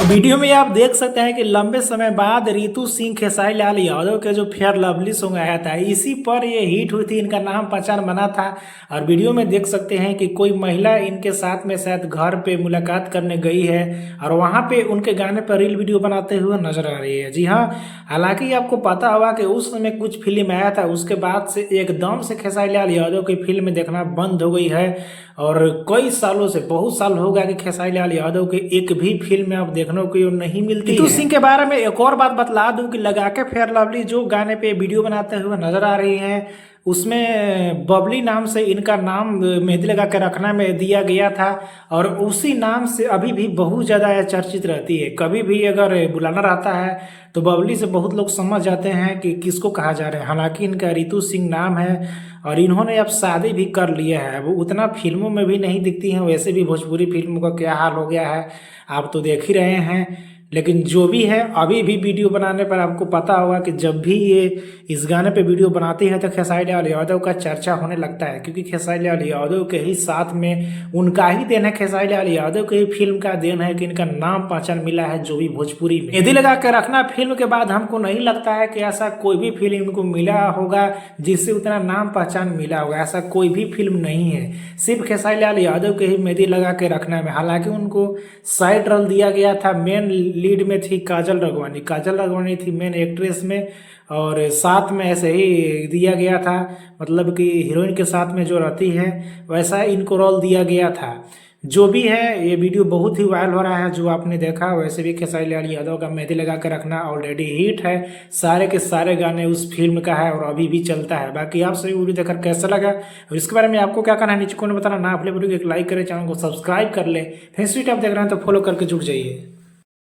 Video में आप देख सकते हैं कि लंबे समय बाद रितु सिंह खेसारी लाल यादव के जो फेयर लवली सॉन्ग आया था इसी पर ये हिट हुई थी। इनका नाम पहचान बना था और वीडियो में देख सकते हैं कि कोई महिला इनके साथ में शायद घर पे मुलाकात करने गई है और वहां पे उनके गाने पर रील वीडियो बनाते हुए नजर आ रही है। जी हाँ, हालांकि आपको पता होगा कि उस समय कुछ फिल्म आया था, उसके बाद से एकदम से खेसारी लाल यादव की फिल्म देखना बंद हो गई है और कई सालों से, बहुत साल हो गया कि खेसारी लाल यादव की एक भी फिल्म आप देखने को नहीं मिलती है। रितु सिंह के बारे में एक और बात बतला दूं कि लगा के फेयर लवली जो गाने पे वीडियो बनाते हुए नजर आ रही हैं उसमें बबली नाम से इनका नाम मेहंदी लगा के रखना में दिया गया था और उसी नाम से अभी भी बहुत ज़्यादा चर्चित रहती है। कभी भी अगर बुलाना रहता है तो बबली से बहुत लोग समझ जाते हैं कि किसको कहा जा रहा है। हालांकि इनका रितु सिंह नाम है और इन्होंने अब शादी भी कर लिया है। वो उतना फिल्मों में भी नहीं दिखती हैं, वैसे भी भोजपुरी फिल्मों का क्या हाल हो गया है आप तो देख ही रहे हैं। लेकिन जो भी है, अभी भी वीडियो बनाने पर आपको पता होगा कि जब भी ये इस गाने पे वीडियो बनाती है तो खेसारी लाल यादव का चर्चा होने लगता है, क्योंकि खेसारी लाल यादव के ही साथ में उनका ही देन है, खेसारी लाल यादव के ही फिल्म का देन है कि इनका नाम पहचान मिला है जो भी भोजपुरी में। मेहंदी लगा के रखना फिल्म के बाद हमको नहीं लगता है कि ऐसा कोई भी फिल्म इनको मिला होगा जिससे उतना नाम पहचान मिला होगा। ऐसा कोई भी फिल्म नहीं है, सिर्फ खेसारी लाल यादव के ही मेहंदी लगा के रखना में। हालांकि उनको साइड रोल दिया गया था, मेन लीड में थी काजल राघवानी। काजल राघवानी थी मेन एक्ट्रेस में और साथ में ऐसे ही दिया गया था, मतलब कि हीरोइन के साथ में जो रहती है वैसा इनको रोल दिया गया था। जो भी है, ये वीडियो बहुत ही वायरल हो रहा है जो आपने देखा। वैसे भी खेसारी लाल यादव का मेहंदी लगा के रखना ऑलरेडी हिट है, सारे के सारे गाने उस फिल्म का है और अभी भी चलता है। बाकी आप सभी वीडियो देखकर कैसा लगा और इसके बारे में आपको क्या कहना है नीचे कमेंट में बताना ना। अपने वीडियो को एक लाइक करें, चैनल को सब्सक्राइब कर ले, फेसबुक आप देख रहे हैं तो फॉलो करके जुड़ जाइए।